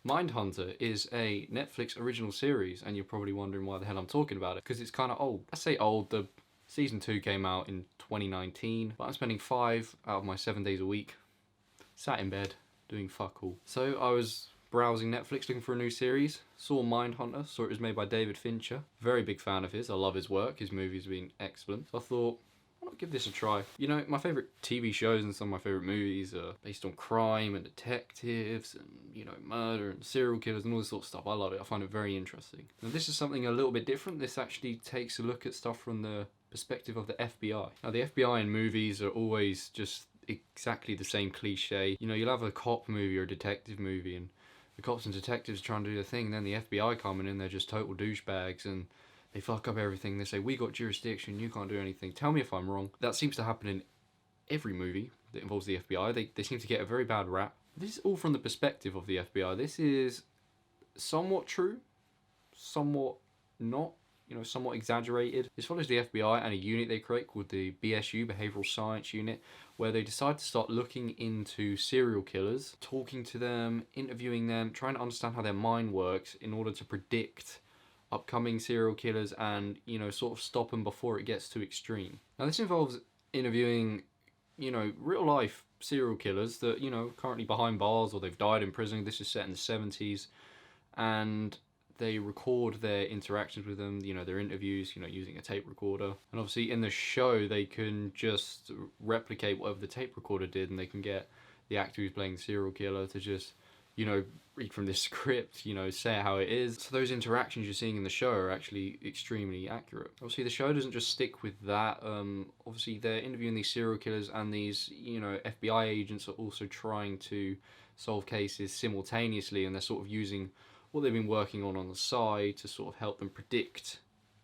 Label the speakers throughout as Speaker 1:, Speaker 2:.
Speaker 1: Mindhunter is a Netflix original series, and you're probably wondering why the hell I'm talking about it, because it's kind of old. I say old, the season 2 came out in 2019, but I'm spending 5 out of my 7 days a week sat in bed doing fuck all. So I was browsing Netflix looking for a new series, saw Mindhunter, saw it was made by David Fincher. Very big fan of his, I love his work, his movies have been excellent. So I thought, why not give this a try? You know, my favourite TV shows and some of my favourite movies are based on crime and detectives and, you know, murder and serial killers and all this sort of stuff. I love it, I find it very interesting. Now this is something a little bit different. This actually takes a look at stuff from the perspective of the FBI. Now the FBI in movies are always just exactly the same cliche. You know, you'll have a cop movie or a detective movie and the cops and detectives trying to do their thing, and then the FBI come in and they're just total douchebags and they fuck up everything. They say, we got jurisdiction, you can't do anything. Tell me if I'm wrong. That seems to happen in every movie that involves the FBI. They seem to get a very bad rap. This is all from the perspective of the FBI. This is somewhat true, somewhat not. You know, somewhat exaggerated. This follows the FBI and a unit they create called the BSU, Behavioral Science Unit, where they decide to start looking into serial killers, talking to them, interviewing them, trying to understand how their mind works in order to predict upcoming serial killers and, you know, sort of stop them before it gets too extreme. Now this involves interviewing, you know, real life serial killers that, you know, currently behind bars or they've died in prison. This is set in the 70s, and they record their interactions with them, you know, their interviews, you know, using a tape recorder. And obviously in the show, they can just replicate whatever the tape recorder did, and they can get the actor who's playing the serial killer to just, you know, read from this script, you know, say it how it is. So those interactions you're seeing in the show are actually extremely accurate. Obviously the show doesn't just stick with that. Obviously they're interviewing these serial killers, and these, you know, FBI agents are also trying to solve cases simultaneously, and they're sort of using what they've been working on the side to sort of help them predict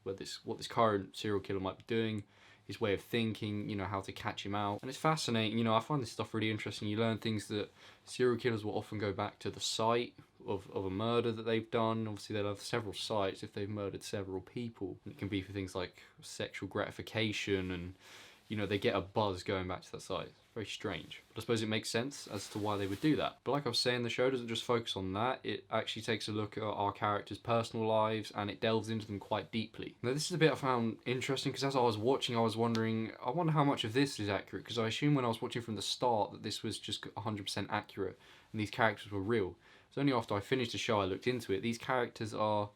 Speaker 1: what this current serial killer might be doing, his way of thinking, you know, how to catch him out. And it's fascinating, you know, I find this stuff really interesting. You learn things that serial killers will often go back to the site of a murder that they've done. Obviously they'll have several sites if they've murdered several people. And it can be for things like sexual gratification, and, you know, they get a buzz going back to that site. Very strange. But I suppose it makes sense as to why they would do that. But like I was saying, the show doesn't just focus on that. It actually takes a look at our characters' personal lives, and it delves into them quite deeply. Now this is a bit I found interesting, because as I was watching, I was wondering, I wonder how much of this is accurate, because I assumed when I was watching from the start that this was just 100% accurate and these characters were real. It's only after I finished the show I looked into it. These characters are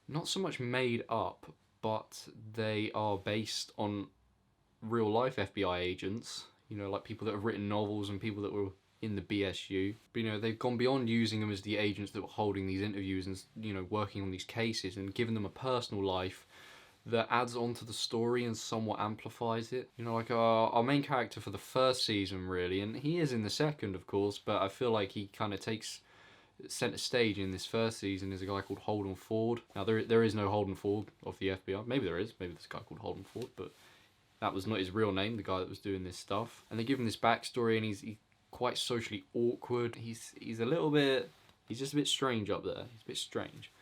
Speaker 1: not so much made up, but they are based on real life FBI agents, you know, like people that have written novels and people that were in the BSU. But, you know, they've gone beyond using them as the agents that were holding these interviews and, you know, working on these cases, and given them a personal life that adds on to the story and somewhat amplifies it. You know, like our main character for the first season, really, and he is in the second, of course, but I feel like he kind of takes centre stage in this first season is a guy called Holden Ford. Now, there is no Holden Ford of the FBI. Maybe there is. Maybe there's a guy called Holden Ford, but that was not his real name, the guy that was doing this stuff. And they give him this backstory, and he's quite socially awkward. He's a little bit, he's just a bit strange up there. He's a bit strange.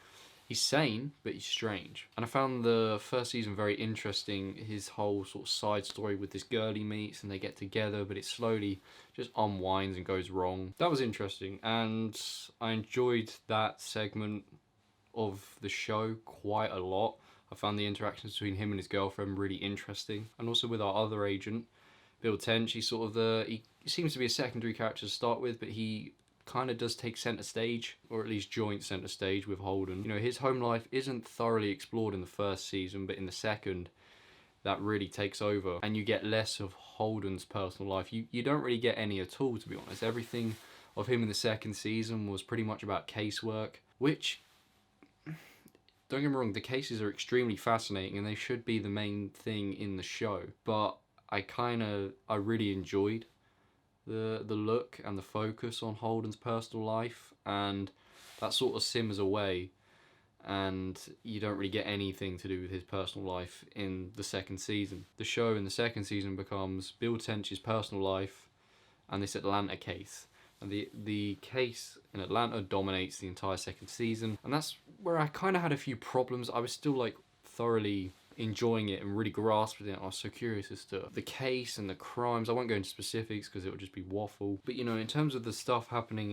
Speaker 1: He's sane, but he's strange. And I found the first season very interesting. His whole sort of side story with this girl he meets, and they get together, but it slowly just unwinds and goes wrong. That was interesting, and I enjoyed that segment of the show quite a lot. I found the interactions between him and his girlfriend really interesting. And also with our other agent, Bill Tench, he's sort of he seems to be a secondary character to start with, but he kind of does take centre stage, or at least joint centre stage with Holden. You know, his home life isn't thoroughly explored in the first season, but in the second, that really takes over. And you get less of Holden's personal life. You don't really get any at all, to be honest. Everything of him in the second season was pretty much about casework, which, don't get me wrong, the cases are extremely fascinating and they should be the main thing in the show. But I really enjoyed the look and the focus on Holden's personal life, and that sort of simmers away, and you don't really get anything to do with his personal life in the second season. The show in the second season becomes Bill Tench's personal life and this Atlanta case. And the case in Atlanta dominates the entire second season, and that's where I kind of had a few problems. I was still like thoroughly enjoying it and really grasping it. I was so curious as to the case and the crimes. I won't go into specifics because it would just be waffle. But, you know, in terms of the stuff happening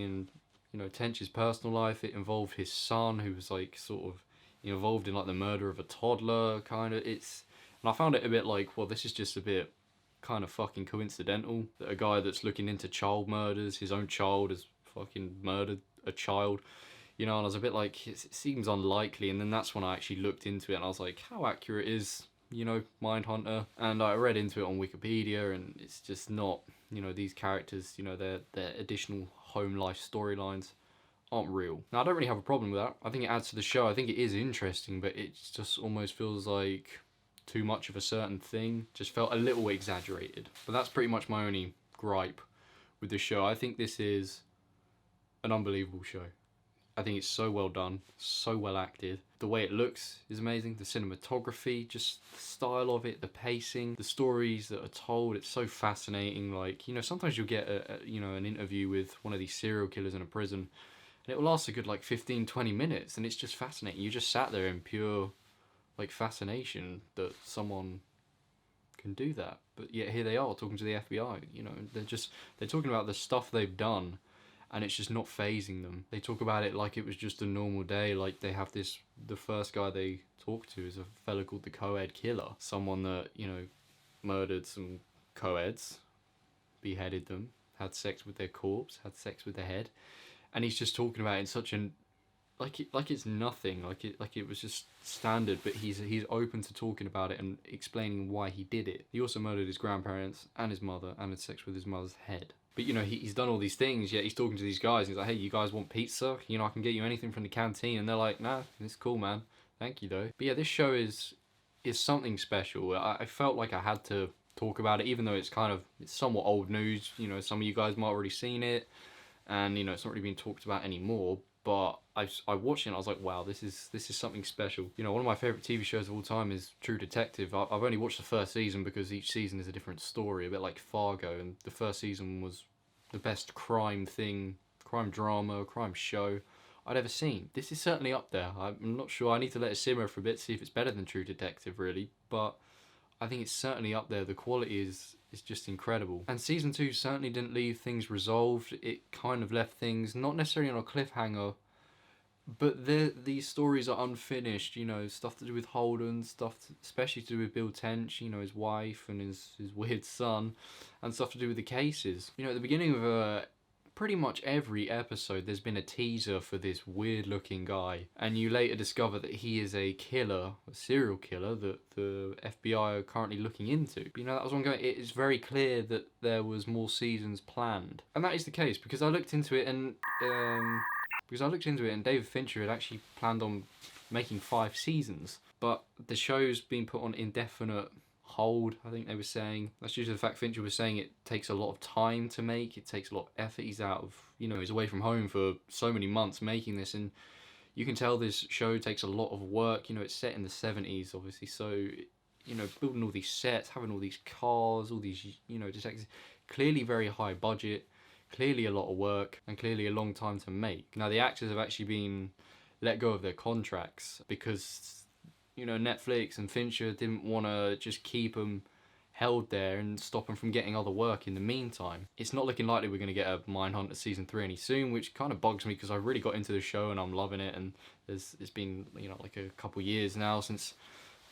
Speaker 1: you know, Tench's personal life. It involved his son, who was like sort of involved in like the murder of a toddler, kind of. And I found it a bit like, well, this is just a bit kind of fucking coincidental that a guy that's looking into child murders, his own child has fucking murdered a child, you know. And I was a bit like, it seems unlikely. And then that's when I actually looked into it, and I was like, how accurate is, you know, Mindhunter? And I read into it on Wikipedia, and it's just not, you know, these characters, you know, their additional home life storylines aren't real. Now, I don't really have a problem with that. I think it adds to the show. I think it is interesting, but it just almost feels like too much of a certain thing. Just felt a little exaggerated. But that's pretty much my only gripe with the show. I think this is an unbelievable show. I think it's so well done, so well acted. The way it looks is amazing. The cinematography, just the style of it, the pacing, the stories that are told. It's so fascinating. Like, you know, sometimes you'll get an interview with one of these serial killers in a prison, and it will last a good like 15-20 minutes, and it's just fascinating. You just sat there in pure like fascination that someone can do that. But yet here they are talking to the FBI. You know, they're talking about the stuff they've done, and it's just not phasing them. They talk about it like it was just a normal day. Like they have the first guy they talk to is a fella called the co-ed killer. Someone that, you know, murdered some co-eds, beheaded them, had sex with their corpse, had sex with their head. And he's just talking about it in such an, like it's nothing, like it was just standard, but he's open to talking about it and explaining why he did it. He also murdered his grandparents and his mother and had sex with his mother's head. But, you know, he's done all these things, yet he's talking to these guys, and he's like, hey, you guys want pizza? You know, I can get you anything from the canteen. And they're like, nah, it's cool, man. Thank you, though. But yeah, this show is something special. I felt like I had to talk about it, even though it's somewhat old news. You know, some of you guys might have already seen it, and, you know, it's not really being talked about anymore. But I watched it and I was like, wow, this is something special. You know, one of my favourite TV shows of all time is True Detective. I've only watched the first season because each season is a different story, a bit like Fargo. And the first season was the best crime drama, crime show I'd ever seen. This is certainly up there. I'm not sure. I need to let it simmer for a bit, see if it's better than True Detective, really. But I think it's certainly up there. The quality is just incredible. And season 2 certainly didn't leave things resolved. It kind of left things not necessarily on a cliffhanger, but these stories are unfinished. You know, stuff to do with Holden, especially to do with Bill Tench, you know, his wife and his weird son, and stuff to do with the cases. You know, at the beginning of pretty much every episode, there's been a teaser for this weird looking guy, and you later discover that he is a killer, a serial killer that the FBI are currently looking into. But, you know, that was ongoing. It is very clear that there was more seasons planned, and that is the case because I looked into it, and David Fincher had actually planned on making 5 seasons, but the show's been put on indefinite hold, I think they were saying. That's due to the fact Fincher was saying it takes a lot of time to make, it takes a lot of effort. He's out of, you know, he's away from home for so many months making this, and you can tell this show takes a lot of work. You know, it's set in the 70s, obviously, so, you know, building all these sets, having all these cars, all these, you know, detectives, clearly very high budget, clearly a lot of work, and clearly a long time to make. Now, the actors have actually been let go of their contracts because, you know, Netflix and Fincher didn't want to just keep them held there and stop them from getting other work in the meantime. It's not looking likely we're going to get a Mindhunter season 3 any soon, which kind of bugs me because I really got into the show and I'm loving it, and it's been, you know, like a couple years now since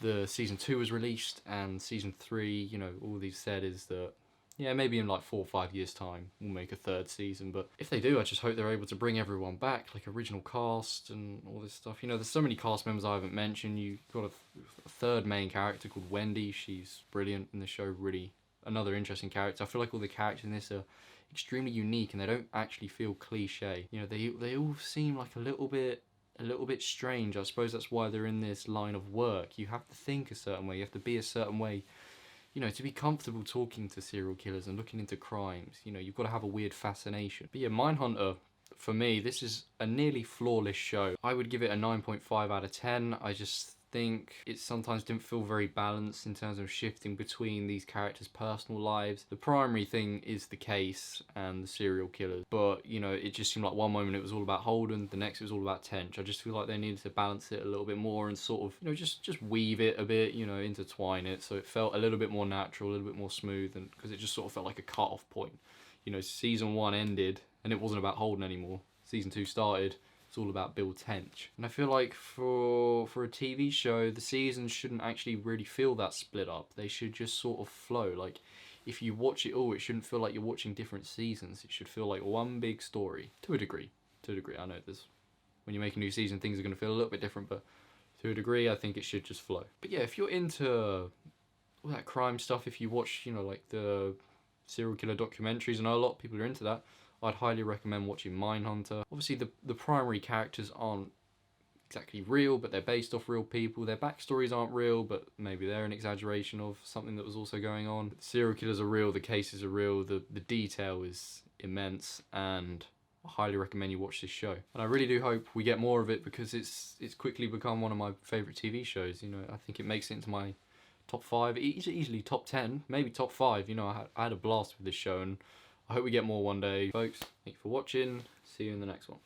Speaker 1: the season 2 was released, and season 3, you know, all they've said is that, yeah, maybe in like 4 or 5 years' time we'll make a 3rd season. But if they do, I just hope they're able to bring everyone back, like original cast and all this stuff. You know, there's so many cast members I haven't mentioned. You got a 3rd main character called Wendy. She's brilliant in the show. Really, another interesting character. I feel like all the characters in this are extremely unique and they don't actually feel cliche. You know, they all seem like a little bit strange. I suppose that's why they're in this line of work. You have to think a certain way. You have to be a certain way. You know, to be comfortable talking to serial killers and looking into crimes, you know, you've got to have a weird fascination. But yeah, Mindhunter, for me, this is a nearly flawless show. I would give it a 9.5 out of 10. I just think it sometimes didn't feel very balanced in terms of shifting between these characters' personal lives. The primary thing is the case and the serial killers, but, you know, it just seemed like one moment it was all about Holden, the next it was all about Tench. I just feel like they needed to balance it a little bit more and sort of, you know, just weave it a bit, you know, intertwine it so it felt a little bit more natural, a little bit more smooth, and because it just sort of felt like a cut-off point. You know, season 1 ended and it wasn't about Holden anymore. season 2 started, it's all about Bill Tench. And I feel like for a TV show, the seasons shouldn't actually really feel that split up. They should just sort of flow. Like, if you watch it all, it shouldn't feel like you're watching different seasons. It should feel like one big story, to a degree. To a degree, I know there's, when you make a new season, things are going to feel a little bit different, but to a degree, I think it should just flow. But yeah, if you're into all that crime stuff, if you watch, you know, like the serial killer documentaries, and I know a lot of people are into that, I'd highly recommend watching Mindhunter. Obviously, the primary characters aren't exactly real, but they're based off real people. Their backstories aren't real, but maybe they're an exaggeration of something that was also going on. The serial killers are real, the cases are real, the detail is immense, and I highly recommend you watch this show. And I really do hope we get more of it, because it's quickly become one of my favourite TV shows. You know, I think it makes it into my top 5, easily top 10, maybe top 5. You know, I had a blast with this show, and I hope we get more one day. Folks, thank you for watching. See you in the next one.